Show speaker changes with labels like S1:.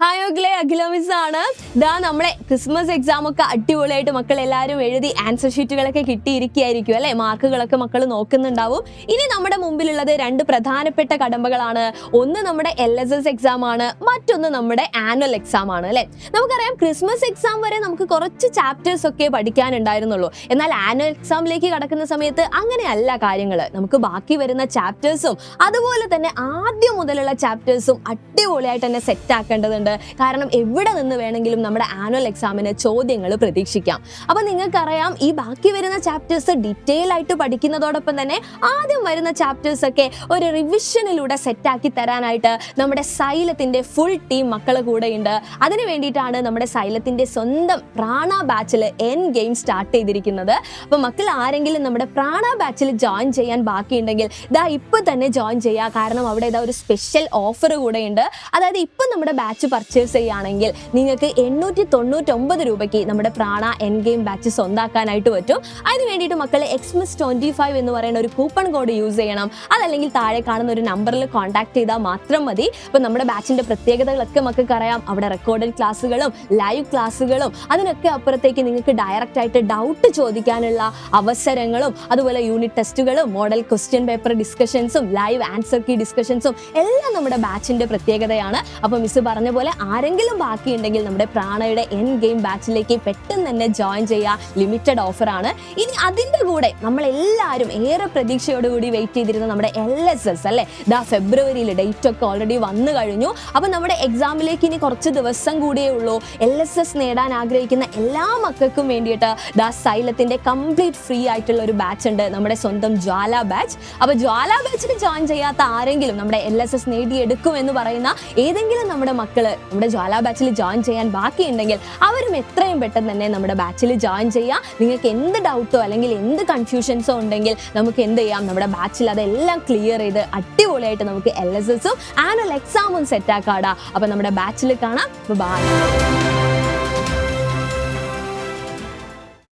S1: Hi മക്കളെ, അഖില miss ആണ്. ഇതാ നമ്മളെ ക്രിസ്മസ് എക്സാം ഒക്കെ അടിപൊളിയായിട്ട് മക്കൾ എല്ലാവരും എഴുതി ആൻസർ ഷീറ്റുകളൊക്കെ കിട്ടിയിരിക്കുകയായിരിക്കും അല്ലെ. മാർക്കുകളൊക്കെ മക്കൾ നോക്കുന്നുണ്ടാവും. ഇനി നമ്മുടെ മുമ്പിലുള്ളത് രണ്ട് പ്രധാനപ്പെട്ട കടമ്പകളാണ്. ഒന്ന് നമ്മുടെ LSS എക്സാം ആണ്, മറ്റൊന്ന് നമ്മുടെ ആനുവൽ എക്സാം ആണ് അല്ലെ. നമുക്കറിയാം ക്രിസ്മസ് എക്സാം വരെ നമുക്ക് കുറച്ച് ചാപ്റ്റേഴ്സ് ഒക്കെ പഠിക്കാനുണ്ടായിരുന്നുള്ളൂ. എന്നാൽ ആനുവൽ എക്സാമിലേക്ക് കടക്കുന്ന സമയത്ത് അങ്ങനെയല്ല കാര്യങ്ങൾ. നമുക്ക് ബാക്കി വരുന്ന ചാപ്റ്റേഴ്സും അതുപോലെ തന്നെ ആദ്യം മുതലുള്ള ചാപ്റ്റേഴ്സും അടിപൊളിയായിട്ട് തന്നെ സെറ്റ് ആക്കേണ്ടതുണ്ട്. കാരണം എവിടെ നിന്ന് വേണമെങ്കിലും നമ്മുടെ ആനുവൽ എക്സാമിന് ചോദ്യങ്ങൾ പ്രതീക്ഷിക്കാം. അപ്പൊ നിങ്ങൾക്കറിയാം, ഈ ബാക്കി വരുന്ന ചാപ്റ്റേഴ്സ് ഡീറ്റെയിൽ ആയിട്ട് പഠിക്കുന്നതോടൊപ്പം തന്നെ ആദ്യം വരുന്ന ചാപ്റ്റേഴ്സ് ഒക്കെ ഒരു റിവിഷനിലൂടെ സെറ്റാക്കി തരാനായിട്ട് നമ്മുടെ സൈലത്തിന്റെ ഫുൾ ടീം മക്കൾ കൂടെയുണ്ട്. അതിന് വേണ്ടിയിട്ടാണ് നമ്മുടെ സൈലത്തിന്റെ സ്വന്തം പ്രാണ ബാച്ചിൽ എൻ ഗെയിം സ്റ്റാർട്ട് ചെയ്തിരിക്കുന്നത്. അപ്പൊ മക്കൾ ആരെങ്കിലും നമ്മുടെ പ്രാണ ബാച്ചിൽ ജോയിൻ ചെയ്യാൻ ബാക്കിയുണ്ടെങ്കിൽ ഇതാ ഇപ്പൊ തന്നെ ജോയിൻ ചെയ്യുക. കാരണം അവിടെ ഇതാ ഒരു സ്പെഷ്യൽ ഓഫർ കൂടെയുണ്ട്. അതായത് ഇപ്പം നമ്മുടെ ബാച്ച് പർച്ചേസ് ചെയ്യുകയാണെങ്കിൽ നിങ്ങൾക്ക് 899 രൂപയ്ക്ക് നമ്മുടെ പ്രാണ എൻ ഗെയിം ബാച്ച് സ്വന്താക്കാനായിട്ട് പറ്റും. അതിന് വേണ്ടിയിട്ട് മക്കൾ XMIS25 എന്ന് പറയുന്ന ഒരു കൂപ്പൺ കോഡ് യൂസ് ചെയ്യണം. അതല്ലെങ്കിൽ താഴെ കാണുന്ന ഒരു നമ്പറിൽ കോൺടാക്ട് ചെയ്താൽ മാത്രം മതി. ഇപ്പൊ നമ്മുടെ ബാച്ചിന്റെ പ്രത്യേകതകളൊക്കെ മക്കൾക്ക് അറിയാം. അവിടെ റെക്കോർഡഡ് ക്ലാസ്സുകളും ലൈവ് ക്ലാസ്സുകളും അതിനൊക്കെ അപ്പുറത്തേക്ക് നിങ്ങൾക്ക് ഡയറക്റ്റ് ആയിട്ട് ഡൗട്ട് ചോദിക്കാനുള്ള അവസരങ്ങളും അതുപോലെ യൂണിറ്റ് ടെസ്റ്റുകളും മോഡൽ ക്വസ്റ്റ്യൻ പേപ്പർ ഡിസ്കഷൻസും ലൈവ് ആൻസർ കീ ഡിസ്കഷൻസും എല്ലാം നമ്മുടെ ബാച്ചിന്റെ പ്രത്യേകതയാണ്. അപ്പൊ മിസ് പറഞ്ഞ പോലെ ആരെങ്കിലും ബാക്കിയുണ്ടെങ്കിൽ നമ്മുടെ പ്രാണയുടെ എൻ ഗെയിം ബാച്ചിലേക്ക് പെട്ടെന്ന് തന്നെ ജോയിൻ ചെയ്യുക. ലിമിറ്റഡ് ഓഫറാണ്. ഇനി അതിൻ്റെ കൂടെ നമ്മളെല്ലാവരും ഏറെ പ്രതീക്ഷയോടുകൂടി വെയിറ്റ് ചെയ്തിരുന്ന നമ്മുടെ LSS അല്ലേ, ദാ ഫെബ്രുവരിയിൽ ഡേറ്റ് ഒക്കെ ഓൾറെഡി വന്നു കഴിഞ്ഞു. അപ്പം നമ്മുടെ എക്സാമിലേക്ക് ഇനി കുറച്ച് ദിവസം കൂടിയേ ഉള്ളൂ. LSS നേടാൻ ആഗ്രഹിക്കുന്ന എല്ലാ മക്കൾക്കും വേണ്ടിയിട്ട് ദാ സൈലത്തിന്റെ കംപ്ലീറ്റ് ഫ്രീ ആയിട്ടുള്ള ഒരു ബാച്ച് ഉണ്ട്, നമ്മുടെ സ്വന്തം ജ്വാല ബാച്ച്. അപ്പോൾ ജ്വാല ബാച്ചിൽ ജോയിൻ ചെയ്യാത്ത ആരെങ്കിലും നമ്മുടെ LSS നേടിയെടുക്കും എന്ന് പറയുന്ന ഏതെങ്കിലും നമ്മുടെ മക്കൾ നമ്മുടെ ജ്വാല ബാച്ചിൽ ജോയിൻ ചെയ്യാൻ ബാക്കിയുണ്ടെങ്കിൽ അവരും എത്രയും പെട്ടെന്ന് തന്നെ നമ്മുടെ ബാച്ചിൽ ജോയിൻ ചെയ്യുക. നിങ്ങൾക്ക് എന്ത് ഡൗട്ടോ അല്ലെങ്കിൽ എന്ത് കൺഫ്യൂഷൻസോ ഉണ്ടെങ്കിൽ നമുക്ക് എന്ത് ചെയ്യാം, നമ്മുടെ ബാച്ചിൽ അതെല്ലാം ക്ലിയർ ചെയ്ത് അടിപൊളിയായിട്ട് നമുക്ക് LSSഉം ആനുവൽ എക്സാമും സെറ്റ് ആക്കാടാ. അപ്പം നമ്മുടെ ബാച്ചിൽ കാണാം. ബൈ.